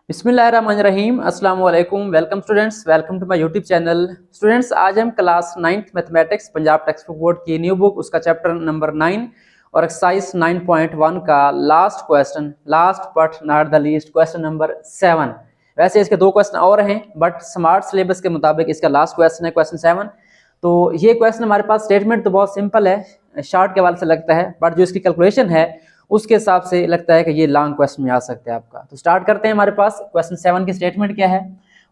बिस्मिल्लाहिर्रहमानिर्रहीम अस्सलाम वालेकुम। Welcome students, welcome to my YouTube channel. Students, आज हम class 9th mathematics Punjab text book board की न्यू बुक उसका चैप्टर नंबर 9 और एक्सरसाइज 9.1 का last question, last but not the least, question number 7। वैसे इसके दो क्वेश्चन और हैं बट स्मार्ट सिलेबस के मुताबिक इसका लास्ट क्वेश्चन है, क्वेश्चन 7। तो ये क्वेश्चन हमारे पास स्टेटमेंट तो बहुत सिंपल है, शॉर्ट के हवाले से लगता है, बट जो इसकी कैलकुलेशन है उसके हिसाब से लगता है कि ये लॉन्ग क्वेश्चन में आ सकता है आपका। तो स्टार्ट करते हैं। हमारे पास क्वेश्चन 7 की स्टेटमेंट क्या है?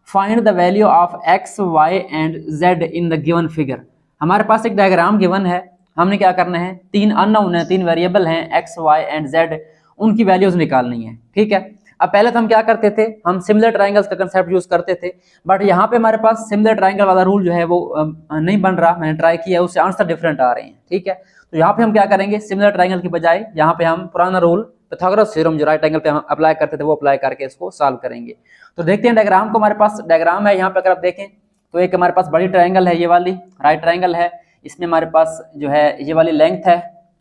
Find the value of x y and z in the given figure. हमारे पास एक डायग्राम गिवन है, हमने क्या करना है, तीन अननोन है, तीन वेरिएबल हैं एक्स वाई एंड जेड, उनकी वैल्यूज निकालनी है। ठीक है, अब पहले तो हम क्या करते थे, हम सिमिलर ट्रायंगल्स का कंसेप्ट यूज करते थे, बट यहाँ पे हमारे पास सिमिलर ट्रायंगल वाला रूल जो है वो नहीं बन रहा। मैंने ट्राई किया, उससे आंसर डिफरेंट आ रहे हैं। ठीक है, तो यहाँ पे हम क्या करेंगे, सिमिलर ट्रायंगल की बजाय यहाँ पे हम पुराना रूल पाइथागोरस थ्योरम जो राइट एंगल पे हम अप्लाई करते थे वो अप्लाई करके इसको सॉल्व करेंगे। तो देखते हैं डायग्राम को। हमारे पास डायग्राम है, यहाँ पे अगर आप देखें तो एक हमारे पास बड़ी ट्रायंगल है, ये वाली राइट ट्रायंगल है। इसमें हमारे पास जो है ये वाली लेंथ है,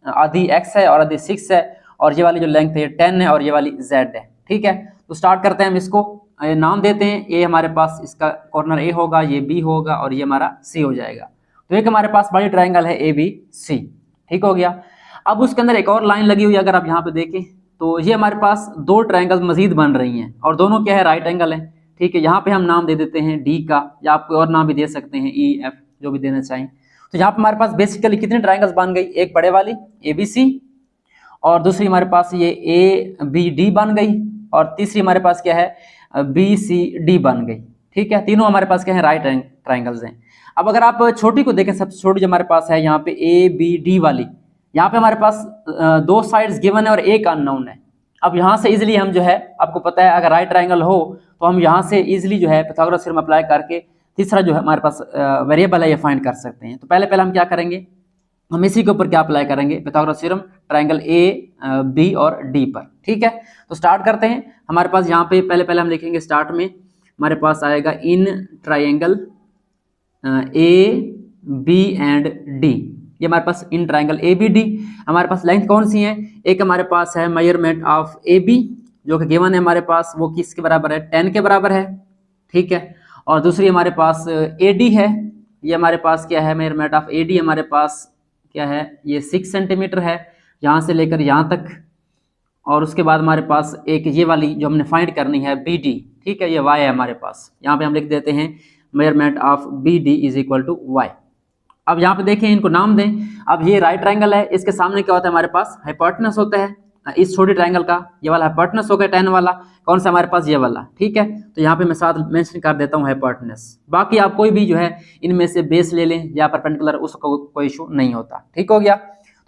आधी x है और आधी 6 है, और ये वाली जो लेंथ है ये 10 है और ये वाली z है। ठीक है, तो स्टार्ट करते हैं हम इसको, नाम देते हैं। ए हमारे पास इसका कॉर्नर ए होगा, ये बी होगा और ये हमारा सी हो जाएगा। तो एक हमारे पास बड़ी ट्रायंगल है ए बी सी। ठीक हो गया। अब उसके अंदर एक और लाइन लगी हुई है, अगर आप यहाँ पे देखें तो ये हमारे पास दो ट्रायंगल्स मजीद बन रही हैं और दोनों क्या है, राइट एंगल है। ठीक है, यहाँ पे हम नाम दे देते हैं डी का, या आप कोई और नाम भी दे सकते हैं, ई एफ, जो भी देना चाहें। तो यहाँ पे हमारे पास बेसिकली कितनी ट्रायंगल्स बन गई, एक बड़े वाली ए बी सी, और दूसरी हमारे पास ये ए बी डी बन गई, और तीसरी हमारे पास क्या है, बी सी डी बन गई। ठीक है, तीनों हमारे पास क्या है, राइट ट्रायंगल्स हैं। अब अगर आप छोटी को देखें, सबसे छोटी जो हमारे पास है यहाँ पे ए बी डी वाली, यहाँ पे हमारे पास दो साइड्स गिवन है और एक अननोन है। अब यहाँ से इजीली हम जो है, आपको पता है अगर राइट ट्रायंगल हो तो हम यहाँ से इजीली जो है पाइथागोरस थ्योरम अप्लाई करके तीसरा जो है हमारे पास वेरिएबल है ये फाइंड कर सकते हैं। तो पहले हम क्या करेंगे, हम इसी के ऊपर क्या अप्लाई करेंगे, Pythagoras theorem triangle A B और डी पर। ठीक है, तो स्टार्ट करते हैं। हमारे पास यहाँ पे पहले हम लिखेंगे, स्टार्ट में हमारे पास आएगा in triangle A B and D. ये हमारे पास in triangle A B D. हमारे पास लेंथ कौन सी है, एक हमारे पास है मेजरमेंट ऑफ ए बी जो कि गिवन है हमारे पास, वो किसके बराबर है, 10 के बराबर है। ठीक है, और दूसरी हमारे पास ए डी है, ये हमारे पास क्या है, मेजरमेंट ऑफ ए डी हमारे पास क्या है, ये 6 सेंटीमीटर है, यहाँ से लेकर यहाँ तक। और उसके बाद हमारे पास एक ये वाली जो हमने फाइंड करनी है बी डी। ठीक है, ये वाई है हमारे पास, यहाँ पे हम लिख देते हैं measurement of B D is equal to y. अब यहाँ पे देखें, इनको नाम दें। अब ये राइट ट्रायंगल है, इसके सामने क्या होता है, हमारे पास हाइपोटेनस होता है। इस छोटी ट्रायंगल का ये वाला हाइपोटेनस हो गया, 10 वाला कौन सा हमारे पास, ये वाला। ठीक है, तो यहाँ पे मैं साथ मेंशन कर देता हूँ हाइपोटेनस। बाकी आप कोई भी जो है इनमें से बेस ले लें या परपेंडिकुलर, उसको कोई इशू नहीं होता। ठीक हो गया,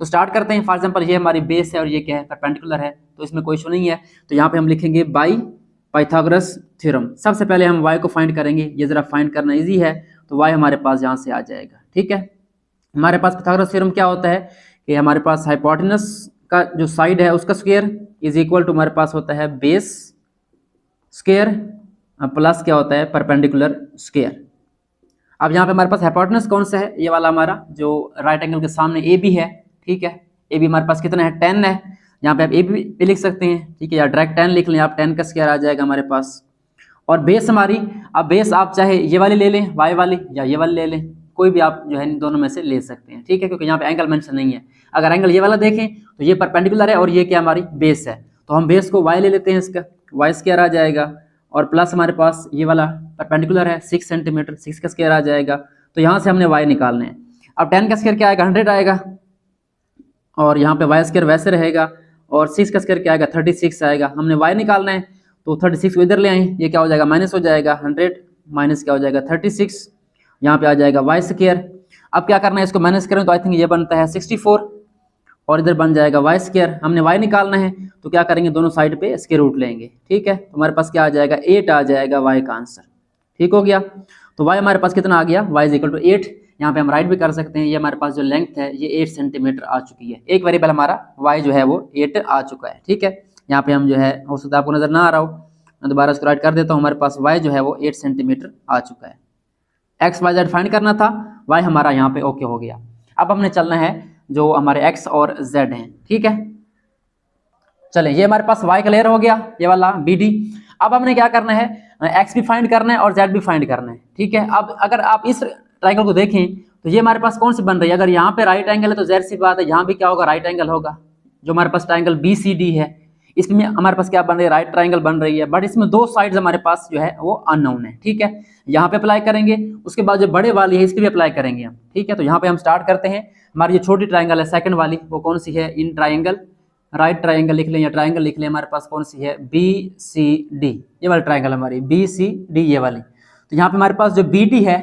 तो स्टार्ट करते हैं। फॉर एग्जाम्पल ये हमारी बेस है और ये क्या है, परपेंडिकुलर है, तो इसमें कोई इशू नहीं है। तो यहाँ पे हम लिखेंगे बाई पाइथागोरस थ्योरम। सबसे पहले हम y को फाइंड करेंगे, ये जरा फाइंड करना इजी है, तो y हमारे पास यहाँ से आ जाएगा। ठीक है, हमारे पास पाइथागोरस थ्योरम क्या होता है कि हमारे पास हाइपोटेनस का जो साइड है उसका स्क्वायर इज इक्वल टू हमारे पास होता है बेस स्क्वायर प्लस क्या होता है, परपेंडिकुलर स्क्वायर। अब यहाँ पे हमारे पास हाइपोटेनस कौन सा है, ये वाला हमारा जो राइट एंगल के सामने ए बी है। ठीक है, ए बी हमारे पास कितना है, 10 है। यहाँ पे आप ए बी पे लिख सकते हैं, ठीक है, या डायरेक्ट 10 लिख लें आप, 10 का स्क्वायर आ जाएगा हमारे पास। और बेस हमारी, अब बेस आप चाहे ये वाली ले लें, वाई वाली, या ये वाली ले लें, कोई भी आप जो है इन दोनों में से ले सकते हैं। ठीक है, क्योंकि यहाँ पे एंगल मेंशन नहीं है। अगर एंगल ये वाला देखें तो ये परपेंडिकुलर है और ये क्या हमारी बेस है, तो हम बेस को वाई ले लेते हैं, इसका वाई स्क्वायर आ जाएगा, और प्लस हमारे पास ये वाला परपेंडिकुलर है 6 सेंटीमीटर, 6 का स्क्वायर आ जाएगा। तो यहाँ से हमने वाई निकालने हैं। अब 10 का स्क्वायर क्या आएगा, 100 आएगा, और यहाँ पे वाई स्क्वायर वैसे रहेगा, और 6 का स्क्वायर क्या आएगा, 36 आएगा। हमने वाई निकालना है, तो 36 को इधर ले आए, ये क्या हो जाएगा, माइनस हो जाएगा, 100 माइनस क्या हो जाएगा, 36, यहाँ पे आ जाएगा वाई स्क्वायर। अब क्या करना है, इसको माइनस करें तो आई थिंक ये बनता है 64, और इधर बन जाएगा वाई स्क्वायर। हमने वाई निकालना है, तो क्या करेंगे, दोनों साइड पे स्क्वायर रूट लेंगे। ठीक है, तो हमारे पास क्या आ जाएगा, 8 आ जाएगा वाई का आंसर। ठीक हो गया, तो वाई हमारे पास कितना आ गया, वाई इज इक्वल टू 8। यहाँ पे हम राइट भी कर सकते हैं, ये हमारे पास जो लेंथ है ये 8 सेंटीमीटर आ चुकी है। एक वेरिएबल हमारा वाई जो है वो 8 आ चुका है। ठीक है, यहाँ पे हम जो है, हो सकता है आपको नजर ना आ रहा हो, मैं दोबारा इसको राइट कर देता हूँ। हमारे पास वाई जो है वो 8 सेंटीमीटर आ चुका है। एक्स वाई जेड फाइंड करना था, वाई हमारा यहाँ पे ओके हो गया। अब हमने चलना है जो हमारे एक्स और जेड हैं। ठीक है, चलें, ये हमारे पास y क्लियर हो गया, ये वाला बी डी। अब हमने क्या करना है, एक्स भी फाइंड करना है और जेड भी फाइंड करना है, ठीक है। अब अगर आप इस ट्राइंगल को देखें तो ये हमारे पास कौन सी बन रही है, अगर यहाँ पे राइट एंगल है तो जाहिर सी बात है यहाँ भी क्या होगा, राइट एंगल होगा। जो हमारे पास ट्राइंगल BCD है इसमें हमारे पास क्या बन रही है, राइट ट्राइंगल बन रही है, बट इसमें दो साइड्स हमारे पास जो है वो अननोन है, ठीक है। यहाँ पे अप्लाई करेंगे, उसके बाद जो बड़े वाली है इसकी भी अप्लाई करेंगे हम, ठीक है। तो यहाँ पे हम स्टार्ट करते हैं, हमारी जो छोटी ट्राइंगल है सेकंड वाली वो कौन सी है, इन ट्राइंगल, राइट ट्राइंगल लिख लें या ट्राइंगल लिख लें, हमारे पास कौन सी है BCD, ये वाली ट्राइंगल हमारी BCD ये वाली। तो यहाँ पे हमारे पास जो BD है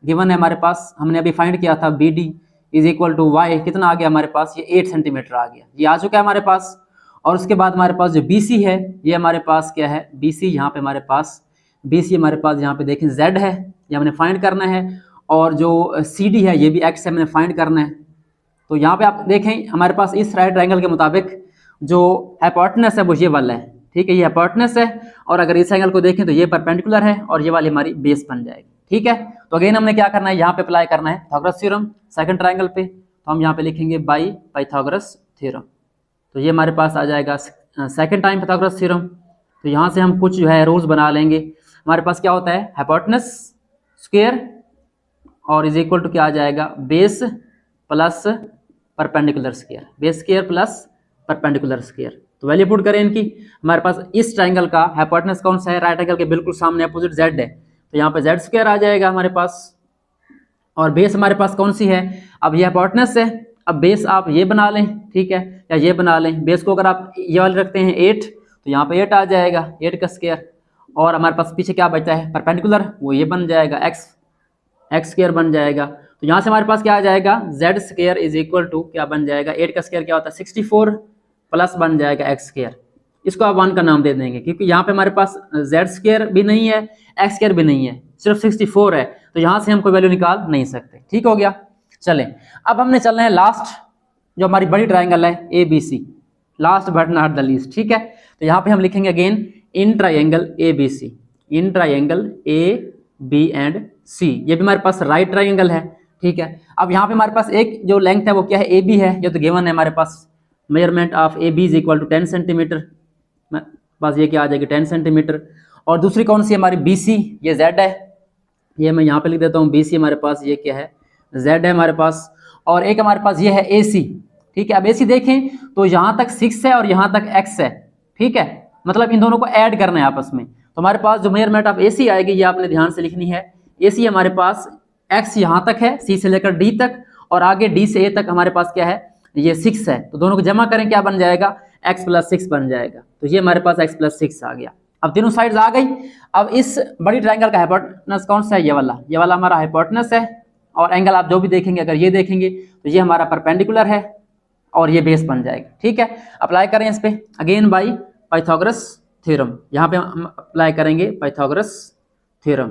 गिवन है हमारे पास, हमने अभी फाइंड किया था BD is equal to y, कितना आ गया हमारे पास, ये 8 सेंटीमीटर आ गया, ये आ चुका है हमारे पास। और उसके बाद हमारे पास जो BC है ये हमारे पास क्या है, BC यहाँ पे हमारे पास BC हमारे पास यहाँ पे देखें Z है, ये हमने फाइंड करना है। और जो CD है ये भी X है, हमने फाइंड करना है। तो यहाँ पे आप देखें हमारे पास इस राइट ट्राइंगल के मुताबिक जो हाइपोटेनस है वो ये वाला है, ठीक है, ये हाइपोटेनस है। और अगर इस एंगल को देखें तो ये परपेंडिकुलर है और ये वाली हमारी बेस बन जाएगी, ठीक है। तो अगेन हमने क्या करना है, यहाँ पे अप्लाई करना है पाइथागोरस थ्योरम सेकंड ट्राइंगल पे। तो हम यहाँ पे लिखेंगे बाई पाइथागोरस थ्योरम, तो ये हमारे पास आ जाएगा सेकंड टाइम पाइथागोरस थ्योरम। तो यहाँ से हम कुछ जो है रूल्स बना लेंगे। हमारे पास क्या होता है, हाइपोटेनस स्क्वायर और इज इक्वल टू क्या आ जाएगा, base plus perpendicular square, base square plus perpendicular square. तो वैल्यू पुट करें इनकी, हमारे पास इस ट्राइंगल का हाइपोटेनस कौन सा है, राइट एंगल के बिल्कुल सामने अपोजिट Z है, तो यहाँ पे Z स्क्वायर आ जाएगा हमारे पास। और बेस हमारे पास कौन सी है, अब ये हाइपोटेनस है, अब बेस आप ये बना लें, ठीक है, या ये बना लें। बेस को अगर आप ये वाले रखते हैं 8 तो यहाँ पे 8 आ जाएगा, 8 का स्क्वायर। और हमारे पास पीछे क्या बचा है परपेंडिकुलर, वो ये बन जाएगा x स्क्वायर बन जाएगा। तो यहाँ से हमारे पास क्या आ जाएगा, Z square is equal to क्या बन जाएगा, 8 का स्क्वायर क्या होता है 64 प्लस बन जाएगा x स्क्वायर। इसको आप 1 का नाम दे देंगे क्योंकि यहाँ पे हमारे पास Z स्क्वायर भी नहीं है, x स्क्वायर भी नहीं है, सिर्फ 64 है, तो यहाँ से हम कोई वैल्यू निकाल नहीं सकते, ठीक हो गया। चलें अब हमने चलना है लास्ट जो हमारी बड़ी ट्राइंगल है ABC, last but not the least, ठीक है। तो यहाँ पे हम लिखेंगे again in triangle ABC, in triangle AB and C, ये भी हमारे पास राइट ट्राइंगल है, ठीक है। अब यहाँ पे हमारे पास एक जो लेंथ है वो क्या है, AB है, ये तो गिवन है हमारे पास, measurement of AB is equal to 10 centimetre, बस ये क्या आ जाएगी 10 सेंटीमीटर। और दूसरी कौन सी हमारी BC, ये Z है, ये मैं यहाँ पे लिख देता हूँ BC हमारे पास ये क्या है Z है हमारे पास। और एक हमारे पास ये है AC, ठीक है। अब AC देखें तो यहाँ तक 6 है और यहाँ तक X है, ठीक है, मतलब इन दोनों को ऐड करना है आपस में। तो हमारे पास जो मेजरमेंट ऑफ AC आएगी ये आपने ध्यान से लिखनी है। AC हमारे पास X यहाँ तक है, C से लेकर D तक, और आगे D से A तक हमारे पास क्या है, ये 6 है। तो दोनों को जमा करें क्या बन जाएगा, x प्लस 6 बन जाएगा। तो ये हमारे पास x प्लस 6 आ गया। अब तीनों साइड्स आ गई। अब इस बड़ी ट्राइंगल का हाइपोटेनस कौन सा है, ये वाला हमारा हाइपोटेनस है। और एंगल आप जो भी देखेंगे, अगर ये देखेंगे तो ये हमारा परपेंडिकुलर है और ये बेस बन जाएगा, ठीक है। अप्लाई करें इस पे अगेन बाई पाइथागोरस थ्योरम, यहाँ पे हम अप्लाई करेंगे पाइथागोरस थ्योरम।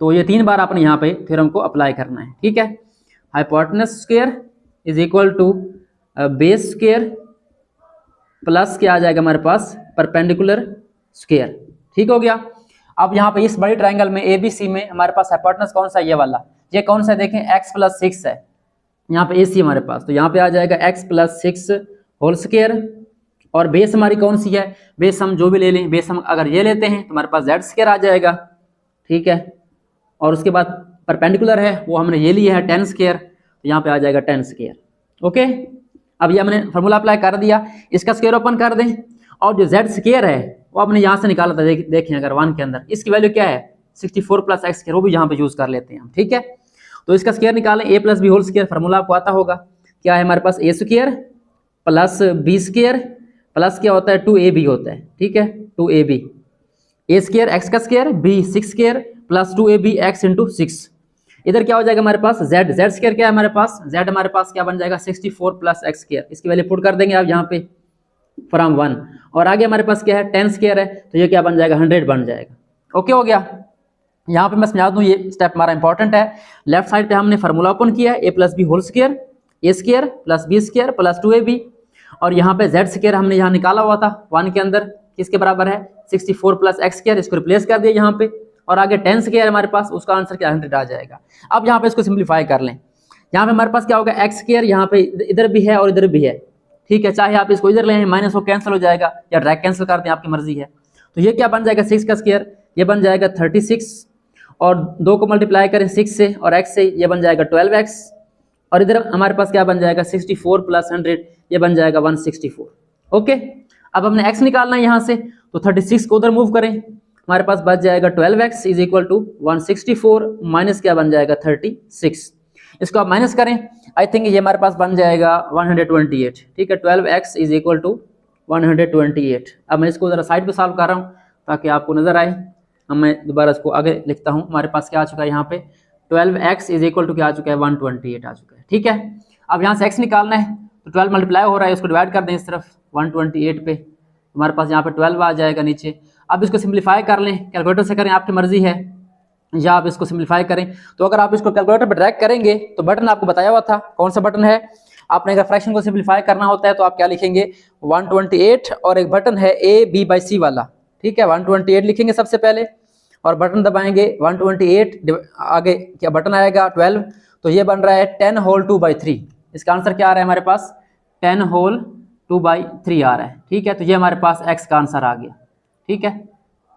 तो ये 3 बार आपने यहाँ पे थ्योरम को अप्लाई करना है, ठीक है। Hypotenuse square is equal to base square plus क्या आ जाएगा हमारे पास परपेंडिकुलर स्क्वायर, ठीक हो गया। अब यहाँ पे इस बड़ी ट्राइंगल में ABC में हमारे पास हाइपोटेनस कौन सा है, ये कौन सा है, देखें x प्लस 6 है, यहाँ पे AC हमारे पास, तो यहाँ पे आ जाएगा x प्लस 6 होल स्क्वायर। और बेस हमारी कौन सी है, बेस हम जो भी ले लें, बेस हम अगर ये लेते हैं तो हमारे पास Z स्क्वायर आ जाएगा, ठीक है। और उसके बाद परपेंडिकुलर है वो हमने ये लिया है 10 स्क्वायर, तो यहाँ पे आ जाएगा 10 स्क्वायर, ओके। अब ये हमने फार्मूला अप्लाई कर दिया, इसका स्क्वायर ओपन कर दें। और जो Z स्क्वायर है वो आपने यहाँ से निकाला था, देखें अगर 1 के अंदर, इसकी वैल्यू क्या है 64 प्लस x स्क्वायर, वो भी यहाँ पे यूज कर लेते हैं हम, ठीक है। तो इसका स्क्वायर निकालें, a plus B whole square, formula आपको आता होगा, क्या है हमारे पास a square plus b square plus क्या होता है 2ab होता है, ठीक है, 2ab, a स्क्वायर x का square, b 6 square plus 2ab x into 6। इधर क्या हो जाएगा हमारे पास z स्क्वायर क्या है हमारे पास, z हमारे पास क्या बन जाएगा 64 प्लस x स्क्वायर, इसकी वैल्यू पुट कर देंगे आप यहाँ पे फ्रॉम 1। और आगे हमारे पास क्या है 10 स्क्वायर है, तो ये क्या बन जाएगा 100 बन जाएगा, ओके हो गया। यहाँ पे मैं समझा दूँ, ये स्टेप हमारा इंपॉर्टेंट है। लेफ्ट साइड पे हमने फार्मूला ओपन किया है, a plus B whole square, a square plus b square plus 2ab। और यहाँ पे z स्क्वायर हमने यहाँ निकाला हुआ था 1 के अंदर, किसके बराबर है 64 प्लस x स्क्वायर, इसको रिप्लेस कर दिया यहाँ पे। और आगे 10 स्क्वायर हमारे पास, उसका आंसर क्या 100 आ जाएगा। अब यहाँ पे इसको सिंप्लीफाई कर लें, यहाँ पे हमारे पास क्या होगा x स्क्वायर, यहाँ पे इधर भी है और इधर भी है, ठीक है। चाहे आप इसको इधर लें, माइनस को कैंसिल हो जाएगा, या डायरेक्ट कैंसिल कर दें, आपकी मर्जी है। तो ये क्या बन जाएगा 6 का स्क्वायर, ये बन जाएगा 36 और 2 को मल्टीप्लाई करें 6 से और x से, ये बन जाएगा 12x और इधर हमारे पास क्या बन जाएगा 64 प्लस 100, ये बन जाएगा 164। ओके, अब हमने x निकालना है यहाँ से, तो 36 को उधर मूव करें, हमारे पास बच जाएगा 12x is equal to 164 minus क्या बन जाएगा 36। इसको आप माइनस करें, आई थिंक ये हमारे पास बन जाएगा 128। ठीक है, 12x इज इक्वल टू 128। अब मैं इसको जरा साइड पे सॉल्व कर रहा हूँ ताकि आपको नजर आए। अब मैं दोबारा इसको आगे लिखता हूँ। हमारे पास क्या आ चुका है यहाँ पे 12x इज इक्वल टू क्या आ चुका है 128 आ चुका है। ठीक है, अब यहाँ से x निकालना है, तो 12 मल्टीप्लाई हो रहा है, उसको डिवाइड कर दें इस तरफ 128 पे, हमारे पास यहाँ पे 12 आ जाएगा नीचे। अब इसको सिंप्लीफाई कर लें, कैलकुलेटर से करें, आपकी मर्जी है, या आप इसको सिंप्लीफाई करें। तो अगर आप इसको कैलकुलेटर पर ड्रैग करेंगे तो बटन आपको बताया हुआ था कौन सा बटन है। आपने अगर फ्रैक्शन को सिंप्लीफाई करना होता है तो आप क्या लिखेंगे 128 और एक बटन है A/B/C वाला। ठीक है, 128 लिखेंगे सबसे पहले और बटन दबाएंगे 128, आगे क्या बटन आएगा 12, तो ये बन रहा है 10 होल 2/3। इसका आंसर क्या आ रहा है हमारे पास 10 होल 2/3 आ रहा है। ठीक है, तो ये हमारे पास x का आंसर आ गया। ठीक है,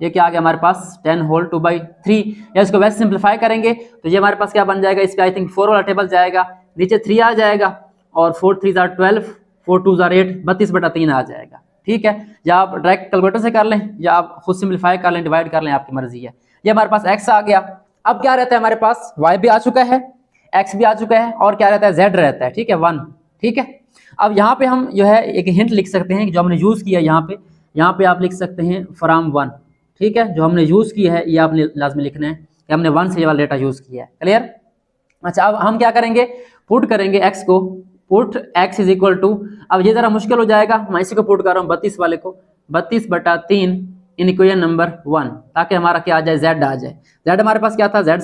ये क्या आ गया हमारे पास 10 होल 2/3। या इसको वैसे सिंप्लीफाई करेंगे तो ये हमारे पास क्या बन जाएगा, इस पे आई थिंक 4 वाला टेबल जाएगा, नीचे 3 आ जाएगा और 4 3 जार 12, 4 2 जार 8, 32/3 आ जाएगा। ठीक है, या आप डायरेक्ट कैलकुलेटर से कर लें या आप खुद सिंप्लीफाई कर लें, डिवाइड कर लें, आपकी मर्जी है। ये हमारे पास x आ गया। अब क्या रहता है हमारे पास y भी आ चुका है, x भी आ चुका है और क्या रहता है z रहता है। ठीक है 1। ठीक है, अब यहाँ पे हम जो है एक हिंट लिख सकते हैं जो हमने यूज़ किया यहाँ पे आप लिख सकते हैं फ्रॉम 1। ठीक है, जो हमने यूज़ किया है ये आपने लाजमी लिखना है कि हमने 1 से ये वाला डेटा यूज़ किया है। क्लियर? अच्छा, अब हम क्या करेंगे, पुट करेंगे x को, put x is equal to, अब ये ज़रा मुश्किल हो जाएगा, मैं इसी को पुट कर रहा हूँ 32 वाले को, 32/3 इन इक्वेशन नंबर 1, ताकि हमारा क्या आ जाए z आ जाए। z हमारे पास क्या था z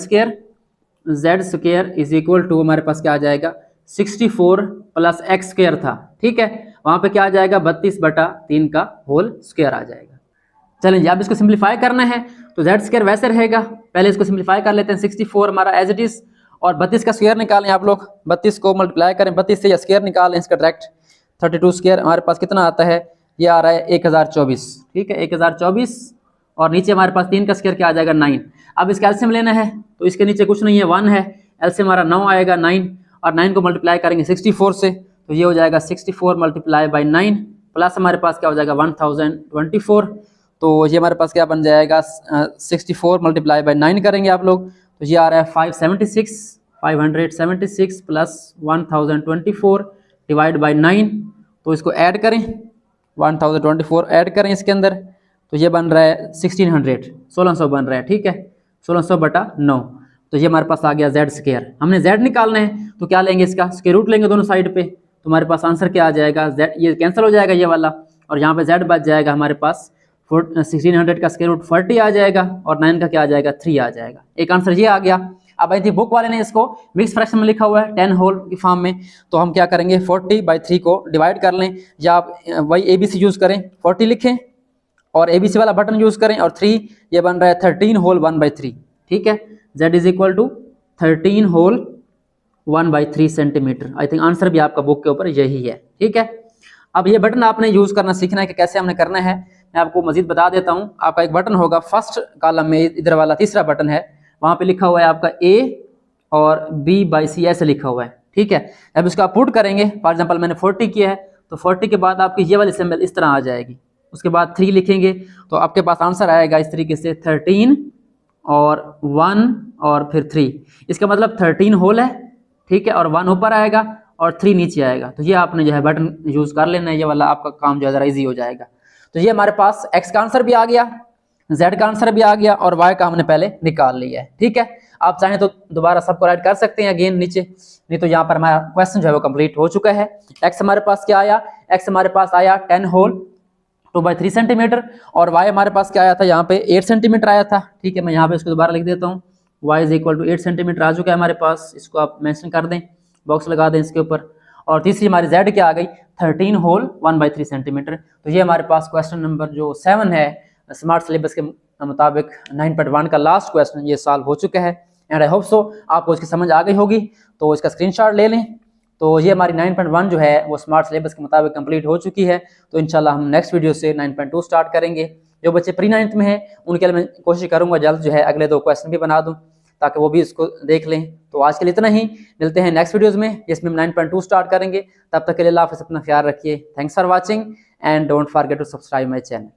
square is equal to हमारे पास क्या आ जाएगा 64 प्लस x स्क्वायर था। ठीक है, वहाँ पे क्या आ जाएगा 32/3 का होल स्क्वायर आ जाएगा। चलें, अब इसको सिंप्लीफाई करना है तो z स्क्वायर वैसे रहेगा, पहले इसको सिंप्लीफाई कर लेते हैं। 64 हमारा एज इट इज और 32 का स्क्वायर निकालें आप लोग, 32 को मल्टीप्लाई करें 32 से या स्क्वायर निकालें इसका डायरेक्ट, 32 स्क्वायर हमारे पास कितना आता है, ये आ रहा है 1024। ठीक है, 1024 और नीचे हमारे पास 3 का स्क्वायर क्या आ जाएगा 9। अब इसका एलसीएम लेना है तो इसके नीचे कुछ नहीं है 1 है, एलसीएम हमारा 9 आएगा 9 और 9 को मल्टीप्लाई करेंगे 64 से, तो ये हो जाएगा 64 मल्टीप्लाई बाई 9 प्लस हमारे पास क्या हो जाएगा 1024, तो ये हमारे पास क्या बन जाएगा 64 मल्टीप्लाई बाई 9 करेंगे आप लोग, तो ये आ रहा है 576 प्लस 1024 डिवाइड बाई 9, तो इसको ऐड करें 1024 ऐड करें इसके अंदर, तो ये बन रहा है 1600 बन रहा है। ठीक है, 1600/9, तो ये हमारे पास आ गया z स्क्वायर। हमने z निकालना है तो क्या लेंगे, इसका स्क्वायर रूट लेंगे दोनों साइड पे, तो हमारे पास आंसर क्या आ जाएगा z, ये कैंसिल हो जाएगा ये वाला और यहाँ पे z बच जाएगा हमारे पास 1600 का स्क्वायर रूट 40 आ जाएगा और 9 का क्या आ जाएगा 3 आ जाएगा। एक आंसर ये आ गया। अब आई थिंक बुक वाले ने इसको मिक्स फ्रैक्शन में लिखा हुआ है 10 होल की फॉर्म में, तो हम क्या करेंगे 40/3 को डिवाइड कर लें, या आप वही ABC यूज़ करें 40 लिखें और ABC वाला बटन यूज़ करें और 3, ये बन रहा है 13 होल 1/3। ठीक है, z is equal to 13 whole 1/3 centimetre. I think answer भी आपका बुक के ऊपर यही है। ठीक है, अब ये बटन आपने यूज़ करना सीखना है कि कैसे हमने करना है। मैं आपको मजीद बता देता हूँ। आपका एक बटन होगा फर्स्ट कॉलम में, इधर वाला तीसरा बटन है, वहाँ पे लिखा हुआ है आपका A और B/C ऐसे लिखा हुआ है। ठीक है, अब इसको आप पुट करेंगे, फॉर एग्जांपल मैंने 40 किया है तो 40 के बाद आपकी ये वाली सिंबल इस तरह आ जाएगी, उसके बाद 3 लिखेंगे तो आपके पास आंसर आएगा इस तरीके से 13 और 1 और फिर 3। इसका मतलब 13 होल है। ठीक है, और 1 ऊपर आएगा और 3 नीचे आएगा, तो ये आपने जो है बटन यूज़ कर लेना है, ये वाला आपका काम जो है ज़रा ईजी हो जाएगा। तो ये हमारे पास x का आंसर भी आ गया, z का आंसर भी आ गया और y का हमने पहले निकाल लिया है। ठीक है, आप चाहें तो दोबारा सबको राइट कर सकते हैं अगेन नीचे, नहीं तो यहाँ पर हमारा क्वेश्चन जो है वो कंप्लीट हो चुका है। x हमारे पास क्या आया, x हमारे पास आया 10 होल 2/3 सेंटीमीटर और y हमारे पास क्या आया था, यहाँ पे 8 सेंटीमीटर आया था। ठीक है, मैं यहाँ पे इसको दोबारा लिख देता हूँ, y is equal to 8 centimetre आ चुका है हमारे पास, इसको आप मेंशन कर दें, बॉक्स लगा दें इसके ऊपर। और तीसरी हमारी z क्या आ गई 13 होल 1/3 सेंटीमीटर। तो ये हमारे पास क्वेश्चन नंबर जो 7 है स्मार्ट सिलेबस के मुताबिक 9.1 का लास्ट क्वेश्चन ये सॉल्व हो चुका है। एंड आई होप सो आपको इसकी समझ आ गई होगी, तो इसका स्क्रीनशॉट ले लें। तो ये हमारी 9.1 जो है वो स्मार्ट सिलेबस के मुताबिक कंप्लीट हो चुकी है। तो इंशाल्लाह हम नेक्स्ट वीडियो से 9.2 स्टार्ट करेंगे। जो बच्चे प्री 9th में हैं उनके लिए मैं कोशिश करूंगा जल्द जो है अगले 2 क्वेश्चन भी बना दूं ताकि वो भी इसको देख लें। तो आज के लिए इतना ही, मिलते हैं नेक्स्ट वीडियोस में जिसमें हम 9.2 स्टार्ट करेंगे। तब तक के लिए अल्लाह हाफ़िज़, अपना ख्याल रखिए। Thanks for watching and don't forget to subscribe my channel.